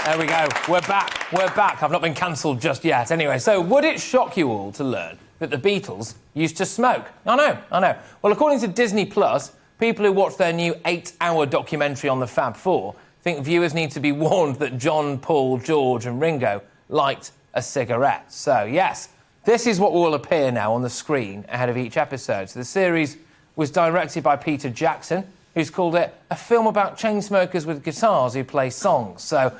There we go. We're back. We're back. I've not been cancelled just yet. Anyway, so would it shock you all to learn that the Beatles used to smoke? I know. Well, according to Disney+, people who watch their new 8-hour documentary on the Fab Four think viewers need to be warned that John, Paul, George and Ringo lighted a cigarette. So, yes, this is what will appear now on the screen ahead of each episode. So the series was directed by Peter Jackson, who's called it a film about chain smokers with guitars who play songs. So,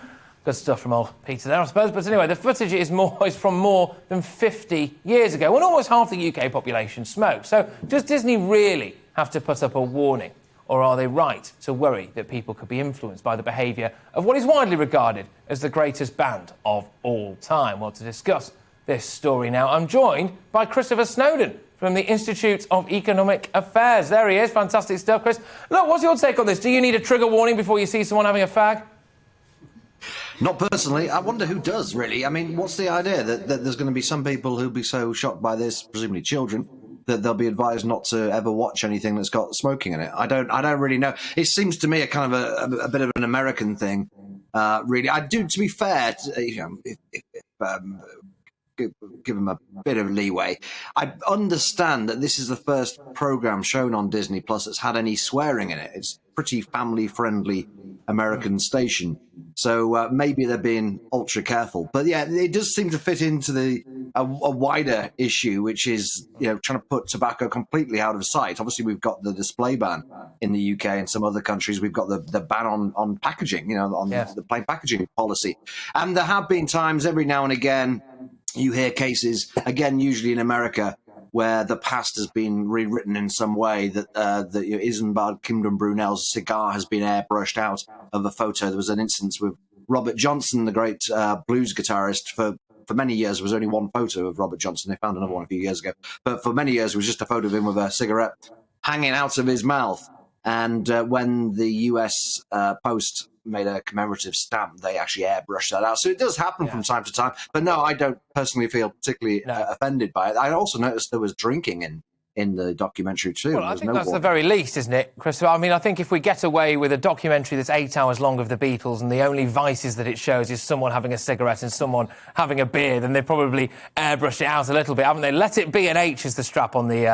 good stuff from old Peter there, I suppose. But anyway, the footage is from more than 50 years ago, when almost half the UK population smoked. So, does Disney really have to put up a warning? Or are they right to worry that people could be influenced by the behaviour of what is widely regarded as the greatest band of all time? Well, to discuss this story now, I'm joined by Christopher Snowden from the Institute of Economic Affairs. There he is. Fantastic stuff, Chris. Look, what's your take on this? Do you need a trigger warning before you see someone having a fag? Not personally. I wonder who does, really. I mean, what's the idea? That there's going to be some people who'll be so shocked by this, presumably children, that they'll be advised not to ever watch anything that's got smoking in it. I don't really know. It seems to me a kind of a bit of an American thing, really. I do, to be fair, give them a bit of leeway. I understand that this is the first programme shown on Disney Plus that's had any swearing in it. It's a pretty family-friendly American station. So maybe they're being ultra careful. But yeah, it does seem to fit into a wider issue, which is, trying to put tobacco completely out of sight. Obviously, we've got the display ban in the UK and some other countries. We've got the ban on packaging, the plain packaging policy. And there have been times every now and again you hear cases, again, usually in America, where the past has been rewritten in some way, that Isambard Kingdom Brunel's cigar has been airbrushed out of a photo. There was an instance with Robert Johnson, the great blues guitarist. For many years, there was only one photo of Robert Johnson. They found another one a few years ago. But for many years, it was just a photo of him with a cigarette hanging out of his mouth. And when the US Post made a commemorative stamp, they actually airbrushed that out. So it does happen from time to time. But no, I don't personally feel particularly offended by it. I also noticed there was drinking in the documentary too. Well, I think that's the very least, isn't it, Christopher? I mean, I think if we get away with a documentary that's 8 hours long of the Beatles and the only vices that it shows is someone having a cigarette and someone having a beer, then they probably airbrushed it out a little bit, haven't they? Let it be an H is the strap on the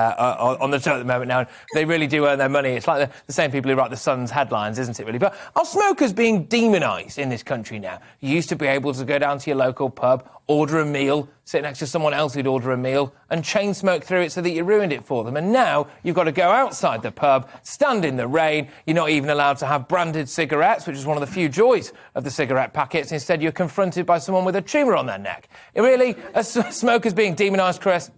show at the moment now, and they really do earn their money. It's like the same people who write the Sun's headlines, isn't it, really? But are smokers being demonised in this country now? You used to be able to go down to your local pub, order a meal, sit next to someone else who'd order a meal and chain smoke through it so that you ruined it for them. And now you've got to go outside the pub, stand in the rain. You're not even allowed to have branded cigarettes, which is one of the few joys of the cigarette packets. Instead, you're confronted by someone with a tumour on their neck. Really? Are smokers being demonised, Chris?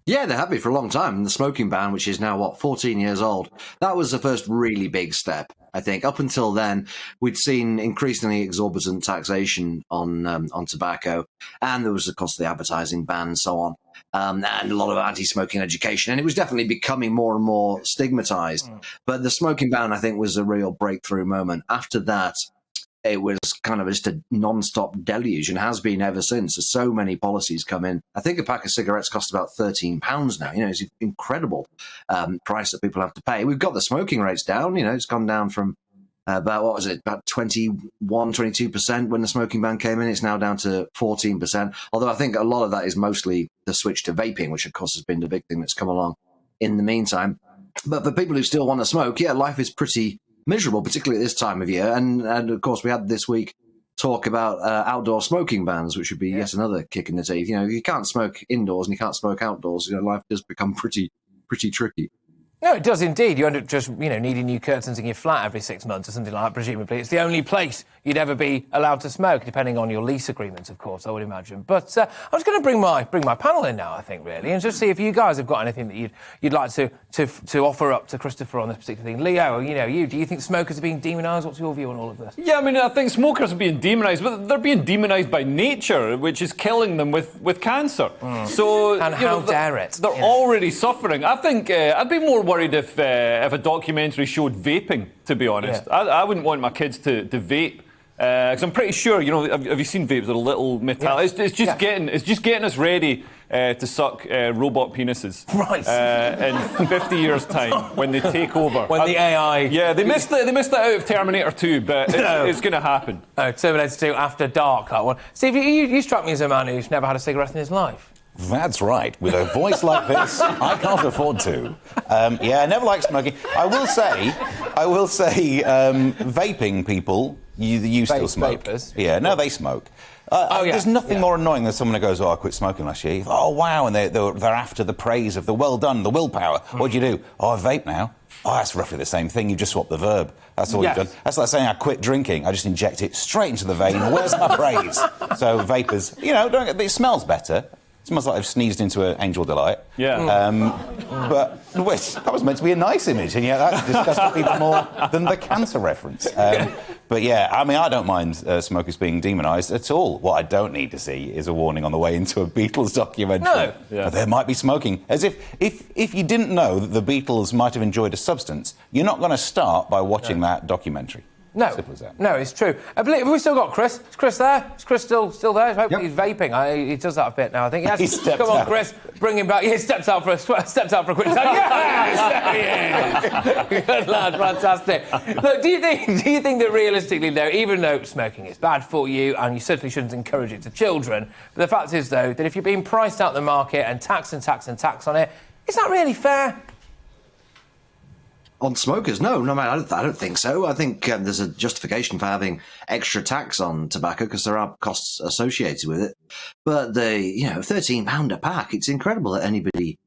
Yeah, they have been for a long time. And the smoking ban, which is now, 14 years old, that was the first really big step, I think. Up until then, we'd seen increasingly exorbitant taxation on tobacco. And there was, of course, the advertising ban and so on. And a lot of anti-smoking education. And it was definitely becoming more and more stigmatized. But the smoking ban, I think, was a real breakthrough moment. After that, it was kind of just a non-stop deluge and has been ever since. There's so many policies come in. I think a pack of cigarettes costs about £13 now. It's an incredible price that people have to pay. We've got the smoking rates down. It's gone down from about 21, 22% when the smoking ban came in. It's now down to 14%. Although I think a lot of that is mostly the switch to vaping, which of course has been the big thing that's come along in the meantime. But for people who still want to smoke, life is pretty miserable, particularly at this time of year. And of course, we had this week talk about outdoor smoking bans, which would be yet another kick in the teeth. If you can't smoke indoors and you can't smoke outdoors, life does become pretty tricky. No, it does indeed. You end up just, needing new curtains in your flat every 6 months or something like that, presumably. It's the only place you'd ever be allowed to smoke, depending on your lease agreement, of course, I would imagine. But I was going to bring my panel in now, I think, really, and just see if you guys have got anything that you'd like to offer up to Christopher on this particular thing. Leo, do you think smokers are being demonised? What's your view on all of this? Yeah, I think smokers are being demonised, but they're being demonised by nature, which is killing them with cancer. So, and how dare it? They're already suffering. I think I'd be more worried if a documentary showed vaping, to be honest. I wouldn't want my kids to vape Because I'm pretty sure, have you seen vapes? They're a little metallic. Yes. It's just getting us ready to suck robot penises. Right. In 50 years' time, when they take over. When the AI... Yeah, they missed that out of Terminator 2, but it's going to happen. Oh, Terminator 2 After Dark, that one. Steve, you struck me as a man who's never had a cigarette in his life. That's right. With a voice like this, I can't afford to. I never liked smoking. I will say, vaping people, you still smoke. Vapors. Yeah, no, they smoke. There's nothing more annoying than someone who goes, I quit smoking last year. Oh, wow, and they're after the praise of the well done, the willpower. What'd you do? Oh, I vape now. Oh, that's roughly the same thing. You just swapped the verb. That's all you've done. That's like saying I quit drinking. I just inject it straight into the vein. Where's my praise? So vapors, it smells better. It smells like I've sneezed into an Angel Delight. Yeah. But that was meant to be a nice image, and yet that's disgusted people more than the cancer reference. But yeah, I mean, I don't mind smokers being demonised at all. What I don't need to see is a warning on the way into a Beatles documentary. No. Yeah. There might be smoking. As if you didn't know that the Beatles might have enjoyed a substance, you're not going to start by watching that documentary. No, simple as that. No, it's true. I believe, have we still got Chris? Is Chris there? Is Chris still there? Hopefully he's vaping. He does that a bit now, I think. Yes. He stepped Come on, out. Chris, bring him back. He stepped out for a quick time. Yes! There he is! Good lad, fantastic. Look, do you think that realistically, though, even though smoking is bad for you and you certainly shouldn't encourage it to children, but the fact is, though, that if you're being priced out the market and tax on it, is that really fair? On smokers, no, I don't think so. I think there's a justification for having extra tax on tobacco because there are costs associated with it. But £13 a pack, it's incredible that anybody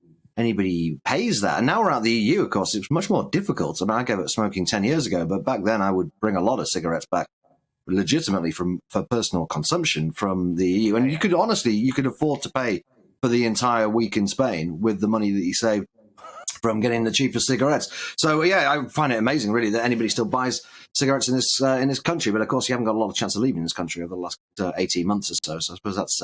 pays that. And now we're out of the EU, of course, it's much more difficult. I mean, I gave up smoking 10 years ago, but back then I would bring a lot of cigarettes back legitimately for personal consumption from the EU. And you could afford to pay for the entire week in Spain with the money that you saved from getting the cheapest cigarettes. So yeah, I find it amazing, really, that anybody still buys cigarettes in this country. But of course, you haven't got a lot of chance of leaving this country over the last 18 months or so. So I suppose that's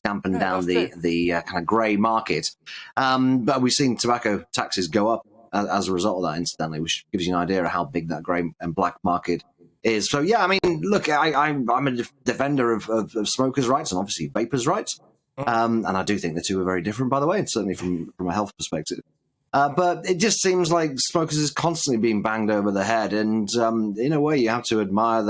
dampened down the kind of grey market. But we've seen tobacco taxes go up as a result of that, incidentally, which gives you an idea of how big that grey and black market is. So yeah, I mean, look, I'm a defender of smokers' rights and obviously vapors' rights. And I do think the two are very different, by the way, and certainly from a health perspective. But it just seems like smokers is constantly being banged over the head. And in a way, you have to admire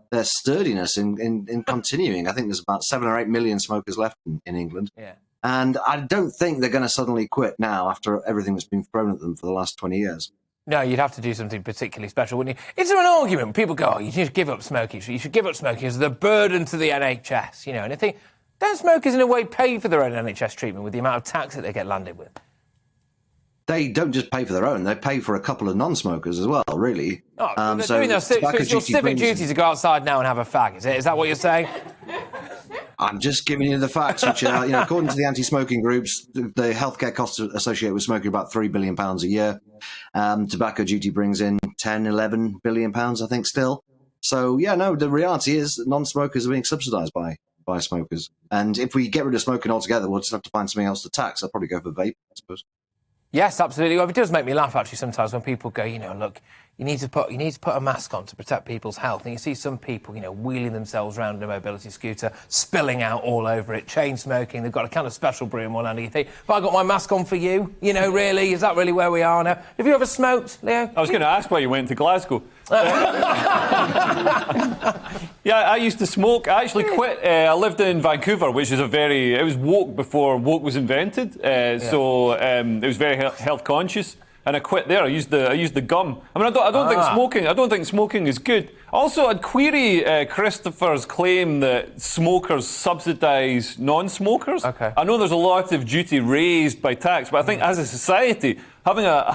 their sturdiness in continuing. I think there's about 7 or 8 million smokers left in England. Yeah. And I don't think they're going to suddenly quit now after everything that's been thrown at them for the last 20 years. No, you'd have to do something particularly special, wouldn't you? Is there an argument? People go, you should give up smoking. You should give up smoking as the burden to the NHS, And I think, don't smokers in a way pay for their own NHS treatment with the amount of tax that they get landed with? They don't just pay for their own; they pay for a couple of non-smokers as well. Really. Oh, so it's your civic duty to go outside now and have a fag. Is that what you're saying? I'm just giving you the facts, which are, according to the anti-smoking groups, the healthcare costs associated with smoking are about £3 billion a year. Tobacco duty brings in 10, 11 billion pounds, I think, still. So yeah, no, the reality is that non-smokers are being subsidised by smokers. And if we get rid of smoking altogether, we'll just have to find something else to tax. I'll probably go for vape, I suppose. Yes, absolutely. Well, it does make me laugh, actually, sometimes when people go, look, you need to put a mask on to protect people's health. And you see some people, wheeling themselves around in a mobility scooter, spilling out all over it, chain smoking. They've got a kind of special brew in one hand. And you think, have I got my mask on for you? Really? Is that really where we are now? Have you ever smoked, Leo? I was going to ask why you went to Glasgow. Yeah, I used to smoke. I actually quit. I lived in Vancouver, which is it was woke before woke was invented. So it was very health conscious. And I quit there. I used the gum. I mean, I don't think smoking is good. Also, I'd query Christopher's claim that smokers subsidise non-smokers. Okay. I know there's a lot of duty raised by tax, but I think as a society, having a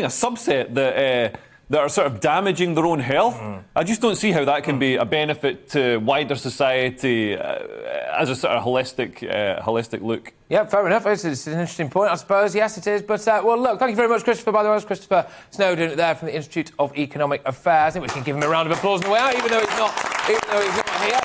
subset that are sort of damaging their own health, I just don't see how that can be a benefit to wider society as a sort of holistic look. Yeah, fair enough. It's an interesting point, I suppose. Yes, it is. But, well, look, thank you very much, Christopher, by the way. It's Christopher Snowden there from the Institute of Economic Affairs. I think we can give him a round of applause on the way out, even though he's not here.